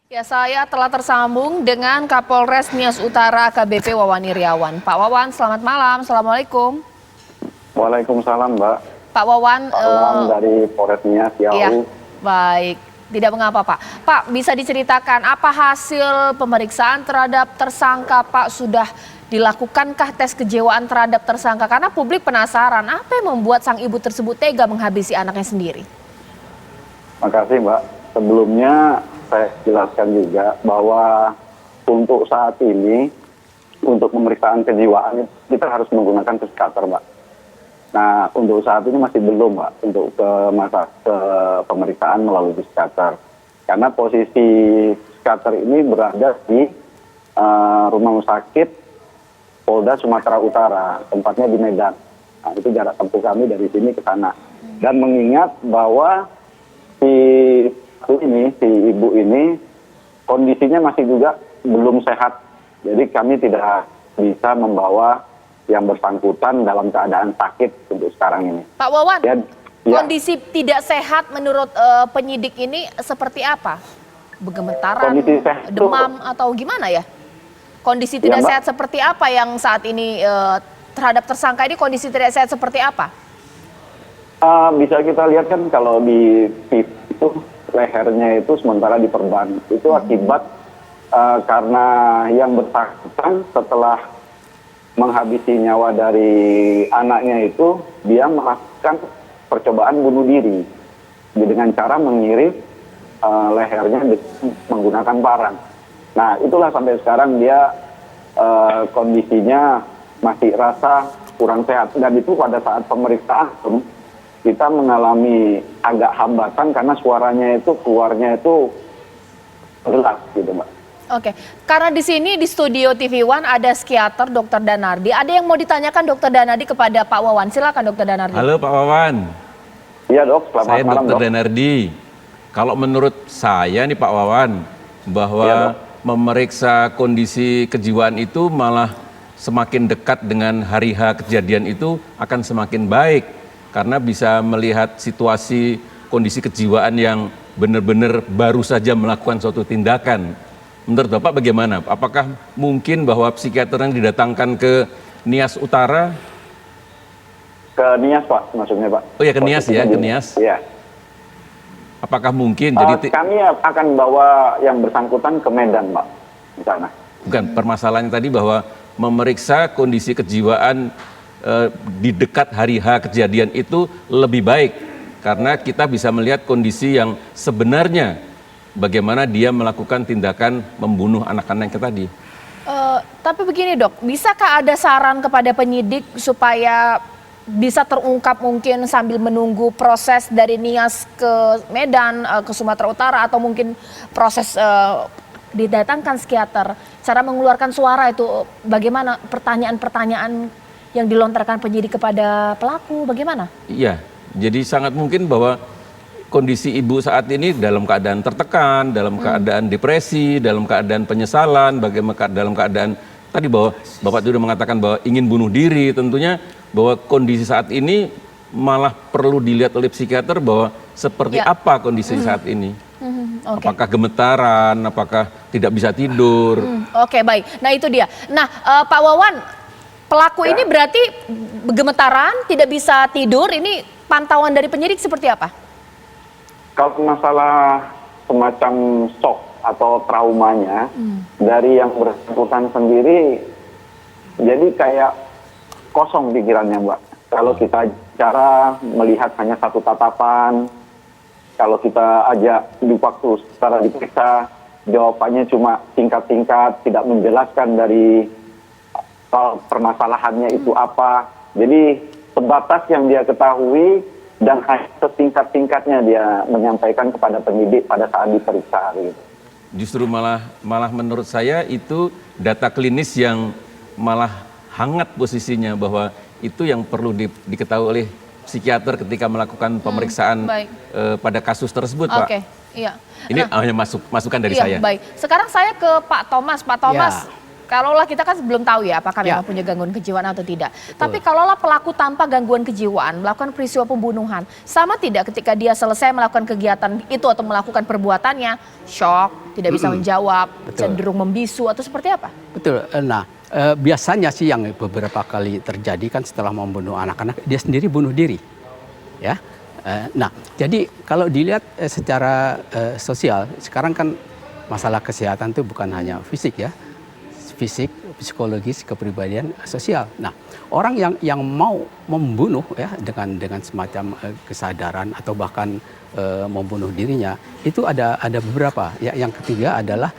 Ya, saya telah tersambung dengan Kapolres Nias Utara AKBP Wawan Iryawan. Pak Wawan, selamat malam. Assalamualaikum. Waalaikumsalam, Mbak. Pak Wawan, Salam dari Polres Nias, ya, baik. Tidak mengapa, Pak. Pak, bisa diceritakan apa hasil pemeriksaan terhadap tersangka, Pak? Sudah dilakukankah tes kejiwaan terhadap tersangka? Karena publik penasaran, apa yang membuat sang ibu tersebut tega menghabisi anaknya sendiri? Makasih, Mbak. Sebelumnya saya jelaskan juga bahwa untuk saat ini, untuk pemeriksaan kejiwaan, kita harus menggunakan psikiater, Mbak. Nah, untuk saat ini masih belum, Mbak, untuk ke pemeriksaan melalui psikiater. Karena posisi psikiater ini berada di rumah sakit Polda Sumatera Utara, tempatnya di Medan. Nah, itu jarak tempuh kami dari sini ke sana. Dan mengingat bahwa si ibu ini kondisinya masih juga belum sehat. Jadi kami tidak bisa membawa yang bersangkutan dalam keadaan sakit untuk sekarang ini. Pak Wawan, ya. Kondisi tidak sehat menurut penyidik ini seperti apa? Bergemetaran, demam atau gimana ya? Kondisi tidak sehat seperti apa yang saat ini terhadap tersangka ini, kondisi tidak sehat seperti apa? Bisa kita lihat kan kalau di TV itu lehernya itu sementara diperban. Itu akibat karena yang bersangkutan setelah menghabisi nyawa dari anaknya itu, dia melakukan percobaan bunuh diri dengan cara mengiris lehernya menggunakan parang. Nah, itulah sampai sekarang dia kondisinya masih rasa kurang sehat. Dan itu pada saat pemeriksaan kita mengalami agak hambatan karena suaranya itu keluarnya itu jelas gitu, Mbak. Oke, karena di sini di studio TV One ada psikiater Dr. Danardi. Ada yang mau ditanyakan Dr. Danardi kepada Pak Wawan. Silakan Dr. Danardi. Halo Pak Wawan. Iya Dok, selamat malam. Saya Dr. Danardi. Kalau menurut saya nih Pak Wawan, bahwa memeriksa kondisi kejiwaan itu malah semakin dekat dengan hari H kejadian itu akan semakin baik. Karena bisa melihat situasi kondisi kejiwaan yang benar-benar baru saja melakukan suatu tindakan. Menurut Bapak bagaimana? Apakah mungkin bahwa psikiater yang didatangkan ke Nias Utara? Ke Nias Pak, maksudnya Pak. Oh ya, ke Nias ya, ke Nias. Iya. Apakah mungkin? Kami akan bawa yang bersangkutan ke Medan, Pak, di sana. Bukan, permasalahannya tadi bahwa memeriksa kondisi kejiwaan di dekat hari H kejadian itu lebih baik karena kita bisa melihat kondisi yang sebenarnya bagaimana dia melakukan tindakan membunuh anak-anaknya tadi. Tapi begini Dok, bisakah ada saran kepada penyidik supaya bisa terungkap mungkin sambil menunggu proses dari Nias ke Medan, ke Sumatera Utara, atau mungkin proses didatangkan psikiater, cara mengeluarkan suara itu bagaimana, pertanyaan-pertanyaan yang dilontarkan penyidik kepada pelaku, bagaimana? Iya, jadi sangat mungkin bahwa kondisi ibu saat ini dalam keadaan tertekan, dalam keadaan depresi, dalam keadaan penyesalan, bagaimana dalam keadaan tadi bahwa Bapak sudah mengatakan bahwa ingin bunuh diri, tentunya bahwa kondisi saat ini malah perlu dilihat oleh psikiater bahwa seperti apa kondisi saat ini. Apakah gemetaran, apakah tidak bisa tidur. Oke, baik. Nah itu dia. Nah Pak Wawan, pelaku ini berarti gemetaran, tidak bisa tidur, ini pantauan dari penyidik seperti apa? Kalau masalah semacam shock atau traumanya, dari yang bersangkutan sendiri, jadi kayak kosong pikirannya, Mbak. Kalau kita cara melihat hanya satu tatapan, kalau kita ajak di waktu secara diperiksa, jawabannya cuma singkat-singkat, tidak menjelaskan dari permasalahannya itu apa. Jadi sebatas yang dia ketahui dan sesingkat-singkatnya dia menyampaikan kepada penyidik pada saat diperiksa. Gitu. Justru malah menurut saya itu data klinis yang malah hangat posisinya, bahwa itu yang perlu diketahui oleh psikiater ketika melakukan pemeriksaan pada kasus tersebut, Pak. Iya. Ini hanya masukan dari saya. Baik. Sekarang saya ke Pak Thomas. Pak Thomas, kalaulah kita kan belum tahu ya apakah memang punya gangguan kejiwaan atau tidak. Tapi kalaulah pelaku tanpa gangguan kejiwaan melakukan peristiwa pembunuhan, sama tidak ketika dia selesai melakukan kegiatan itu atau melakukan perbuatannya, shock, tidak bisa menjawab, cenderung membisu atau seperti apa? Betul. Nah, biasanya sih yang beberapa kali terjadi kan setelah membunuh anak-anak, dia sendiri bunuh diri. Ya. Nah, jadi kalau dilihat secara sosial, sekarang kan masalah kesehatan itu bukan hanya fisik ya, fisik, psikologis, kepribadian, sosial. Nah, orang yang mau membunuh ya dengan semacam kesadaran atau bahkan membunuh dirinya, itu ada beberapa. Ya, yang ketiga adalah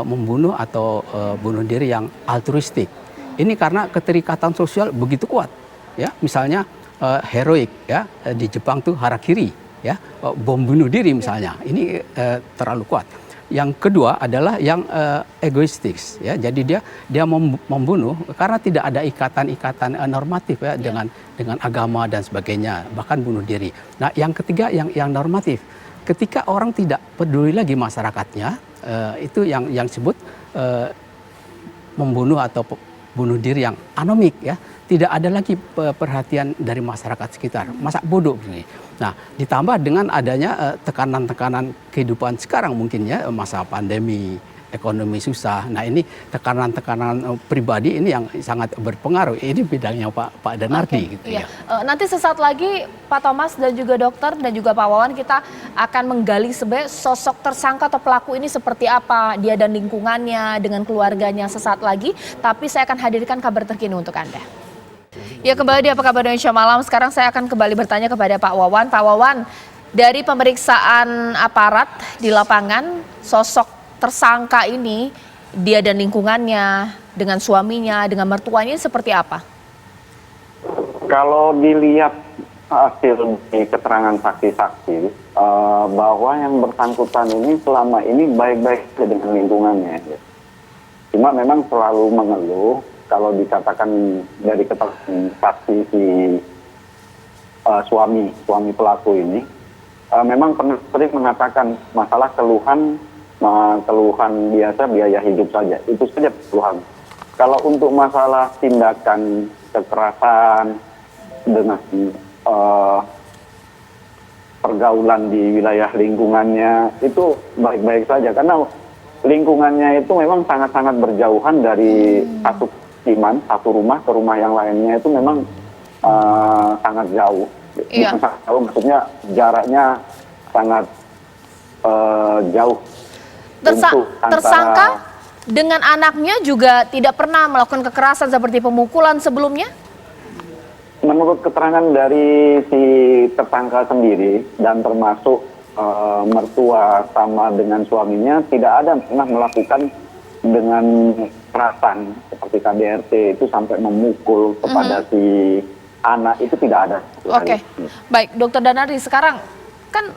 membunuh atau bunuh diri yang altruistik. Ini karena keterikatan sosial begitu kuat. Ya, misalnya heroik ya di Jepang tuh harakiri ya, bom bunuh diri misalnya. Ini terlalu kuat. Yang kedua adalah yang egoistis ya. Jadi dia membunuh karena tidak ada ikatan-ikatan normatif ya dengan agama dan sebagainya, bahkan bunuh diri. Nah, yang ketiga yang normatif. Ketika orang tidak peduli lagi masyarakatnya, itu yang disebut membunuh atau bunuh diri yang anomik ya. Tidak ada lagi perhatian dari masyarakat sekitar, masa bodoh begini. Nah, ditambah dengan adanya tekanan-tekanan kehidupan sekarang mungkin ya, masa pandemi, ekonomi susah. Nah, ini tekanan-tekanan pribadi ini yang sangat berpengaruh. Ini bidangnya Pak Danardi gitu ya. Nanti sesaat lagi Pak Thomas dan juga dokter dan juga Pak Wawan, kita akan menggali sebenarnya sosok tersangka atau pelaku ini seperti apa, dia dan lingkungannya dengan keluarganya sesaat lagi. Tapi saya akan hadirkan kabar terkini untuk Anda. Ya, kembali di Apa Kabar Indonesia Malam. Sekarang saya akan kembali bertanya kepada Pak Wawan. Pak Wawan, dari pemeriksaan aparat di lapangan, sosok tersangka ini, dia dan lingkungannya, dengan suaminya, dengan mertuanya seperti apa? Kalau dilihat hasil di keterangan saksi-saksi, bahwa yang bersangkutan ini selama ini baik-baik dengan lingkungannya. Ya. Cuma memang selalu mengeluh. Kalau dikatakan dari keterangan saksi si suami pelaku ini, memang sering mengatakan masalah keluhan biasa biaya hidup saja, itu saja keluhan. Kalau untuk masalah tindakan kekerasan dengan pergaulan di wilayah lingkungannya itu baik-baik saja, karena lingkungannya itu memang sangat-sangat berjauhan dari satu rumah ke rumah yang lainnya, itu memang sangat jauh. Iya. Sangat jauh, maksudnya jaraknya sangat jauh. Tersangka dengan anaknya juga tidak pernah melakukan kekerasan seperti pemukulan sebelumnya? Menurut keterangan dari si tersangka sendiri dan termasuk mertua sama dengan suaminya, tidak ada pernah melakukan dengan kekerasan seperti KDRT itu sampai memukul kepada si anak, itu tidak ada. Oke. Baik, Dokter Danardi, sekarang kan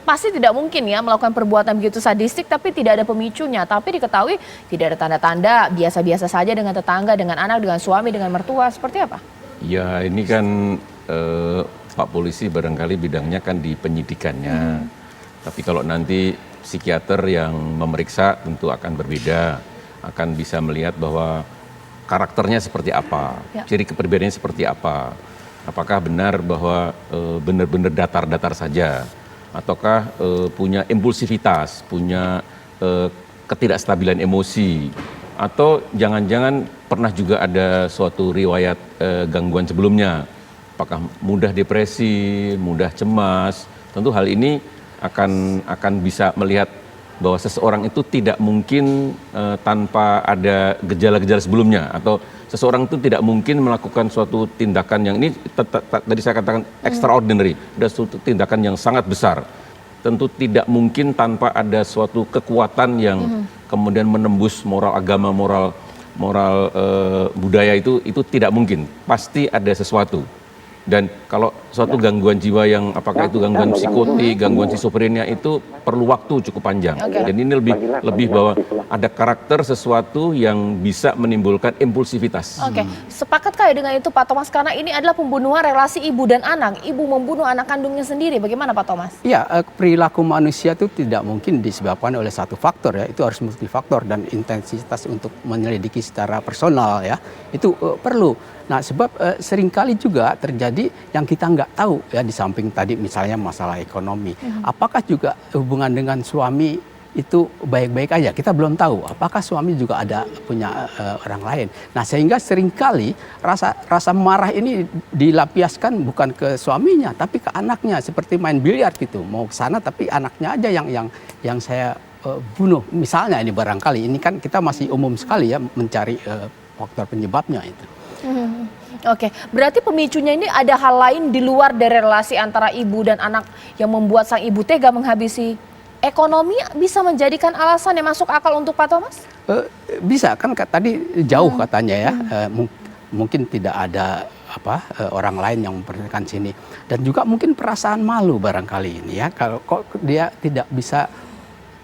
pasti tidak mungkin ya melakukan perbuatan begitu sadistik tapi tidak ada pemicunya, tapi diketahui tidak ada tanda-tanda, biasa-biasa saja dengan tetangga, dengan anak, dengan suami, dengan mertua, seperti apa? Ya, ini kan Pak Polisi barangkali bidangnya kan di penyidikannya. Tapi kalau nanti psikiater yang memeriksa tentu akan berbeda, akan bisa melihat bahwa karakternya seperti apa, ciri kepribadiannya seperti apa. Apakah benar bahwa benar-benar datar-datar saja, ataukah punya impulsivitas, punya ketidakstabilan emosi, atau jangan-jangan pernah juga ada suatu riwayat gangguan sebelumnya. Apakah mudah depresi, mudah cemas. Tentu hal ini akan bisa melihat bahwa seseorang itu tidak mungkin tanpa ada gejala-gejala sebelumnya, atau seseorang itu tidak mungkin melakukan suatu tindakan yang ini tadi saya katakan extraordinary, ada suatu tindakan yang sangat besar. Tentu tidak mungkin tanpa ada suatu kekuatan yang kemudian menembus moral agama, moral budaya, itu tidak mungkin. Pasti ada sesuatu. Dan kalau suatu gangguan jiwa yang apakah itu gangguan psikotik, gangguan skizofrenia itu perlu waktu cukup panjang. Dan ini lebih bahwa ada karakter sesuatu yang bisa menimbulkan impulsivitas. Oke, sepakatkah ya dengan itu Pak Thomas? Karena ini adalah pembunuhan relasi ibu dan anak. Ibu membunuh anak kandungnya sendiri. Bagaimana Pak Thomas? Ya, perilaku manusia itu tidak mungkin disebabkan oleh satu faktor ya. Itu harus multifaktor dan intensitas untuk menyelidiki secara personal ya. Itu perlu. Nah, sebab seringkali juga terjadi yang kita nggak tahu ya, di samping tadi misalnya masalah ekonomi. Apakah juga hubungan dengan suami itu baik-baik aja? Kita belum tahu. Apakah suami juga ada punya orang lain? Nah, sehingga seringkali rasa marah ini dilampiaskan bukan ke suaminya, tapi ke anaknya. Seperti main biliar gitu. Mau ke sana tapi anaknya aja yang saya bunuh. Misalnya ini barangkali. Ini kan kita masih umum sekali ya mencari faktor penyebabnya itu. Oke, berarti pemicunya ini ada hal lain di luar dari relasi antara ibu dan anak yang membuat sang ibu tega menghabisi. Ekonomi bisa menjadikan alasan yang masuk akal untuk Pak Thomas? Bisa kan tadi jauh katanya ya, mungkin tidak ada orang lain yang memperhatikan sini, dan juga mungkin perasaan malu barangkali ini ya, kalau kok dia tidak bisa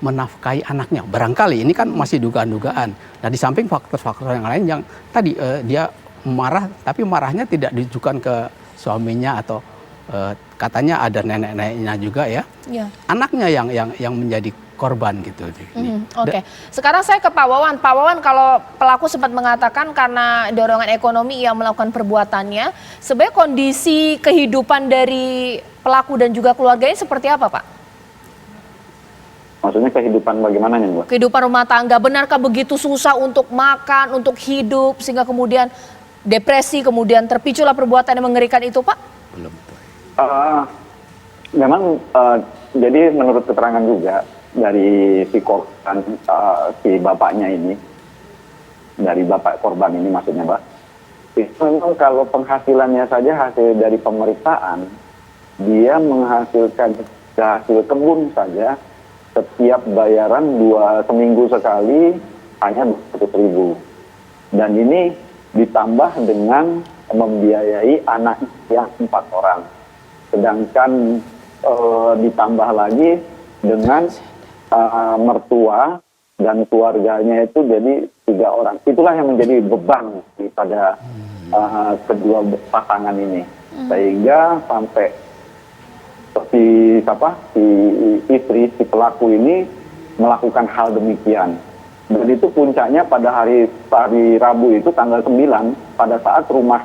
menafkahi anaknya, barangkali ini kan masih dugaan-dugaan. Nah, di samping faktor-faktor yang lain yang tadi dia marah, tapi marahnya tidak ditujukan ke suaminya atau katanya ada nenek-neneknya juga ya. Ya. Anaknya yang menjadi korban gitu. Oke. Sekarang saya ke Pak Wawan. Pak Wawan, kalau pelaku sempat mengatakan karena dorongan ekonomi ia melakukan perbuatannya, sebenarnya kondisi kehidupan dari pelaku dan juga keluarganya seperti apa, Pak? Maksudnya kehidupan bagaimana nih, Mbak? Kehidupan rumah tangga, benarkah begitu susah untuk makan, untuk hidup, sehingga kemudian depresi, kemudian terpiculah perbuatan yang mengerikan itu, Pak? Belum. Memang jadi menurut keterangan juga dari si korban, si bapaknya ini, dari bapak korban ini maksudnya, Mbak, itu memang kalau penghasilannya saja hasil dari pemeriksaan, dia menghasilkan hasil kebun saja, setiap bayaran seminggu sekali hanya 200.000. Dan ini ditambah dengan membiayai anak yang 4 orang. Sedangkan ditambah lagi dengan mertua dan keluarganya itu jadi 3 orang. Itulah yang menjadi beban pada kedua pasangan ini. Sehingga sampai si istri, si pelaku ini melakukan hal demikian. Dan itu puncaknya pada hari Rabu itu tanggal 9, pada saat rumah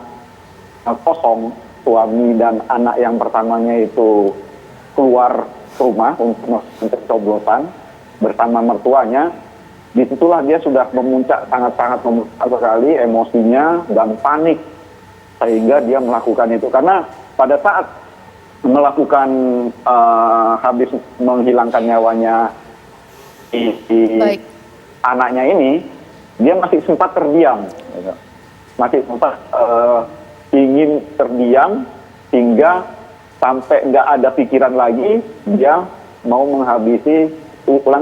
kosong, suami dan anak yang pertamanya itu keluar rumah untuk mencoblosan bersama mertuanya. Disitulah dia sudah sangat-sangat memuncak sekali emosinya dan panik, sehingga dia melakukan itu. Karena pada saat melakukan habis menghilangkan nyawanya Baik. anaknya ini, dia masih sempat terdiam, masih sempat ingin terdiam hingga sampai nggak ada pikiran lagi, dia mau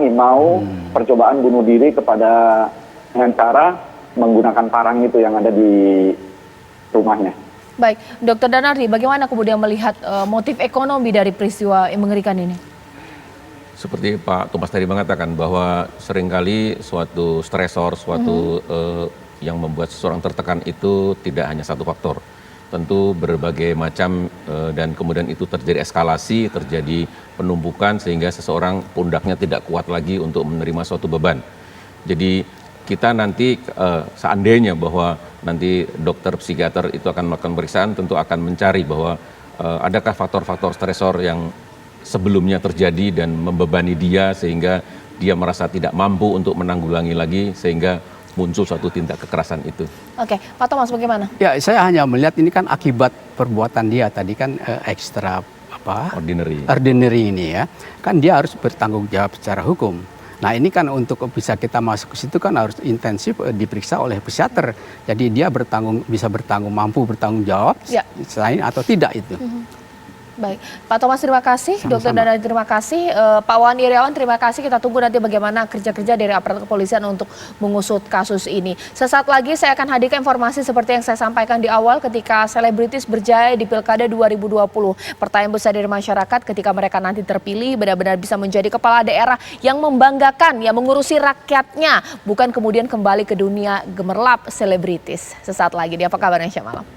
mau percobaan bunuh diri dengan cara menggunakan parang itu yang ada di rumahnya. Baik, Dr. Danardi, bagaimana kemudian melihat motif ekonomi dari peristiwa yang mengerikan ini? Seperti Pak Thomas tadi mengatakan bahwa seringkali suatu stresor, yang membuat seseorang tertekan itu tidak hanya satu faktor. Tentu berbagai macam dan kemudian itu terjadi eskalasi, terjadi penumpukan sehingga seseorang pundaknya tidak kuat lagi untuk menerima suatu beban. Jadi kita nanti seandainya bahwa nanti dokter psikiater itu akan melakukan pemeriksaan, tentu akan mencari bahwa adakah faktor-faktor stresor yang sebelumnya terjadi dan membebani dia sehingga dia merasa tidak mampu untuk menanggulangi lagi sehingga muncul suatu tindak kekerasan itu. Oke, Pak Thomas bagaimana? Ya, saya hanya melihat ini kan akibat perbuatan dia tadi kan ekstra ordinary ini ya. Kan dia harus bertanggung jawab secara hukum. Nah, ini kan untuk bisa kita masuk ke situ kan harus intensif diperiksa oleh psikiater. Jadi dia mampu bertanggung jawab selain atau tidak itu. Baik, Pak Thomas terima kasih, Dokter Sama-sama. Dana terima kasih, Pak Wawan Iriawan terima kasih. Kita tunggu nanti bagaimana kerja-kerja dari aparat kepolisian untuk mengusut kasus ini. Sesaat lagi saya akan hadirkan informasi seperti yang saya sampaikan di awal ketika selebritis berjaya di Pilkada 2020. Pertanyaan besar dari masyarakat ketika mereka nanti terpilih benar-benar bisa menjadi kepala daerah yang membanggakan, yang mengurusi rakyatnya, bukan kemudian kembali ke dunia gemerlap selebritis. Sesaat lagi di Apa Kabar Indonesia Malam.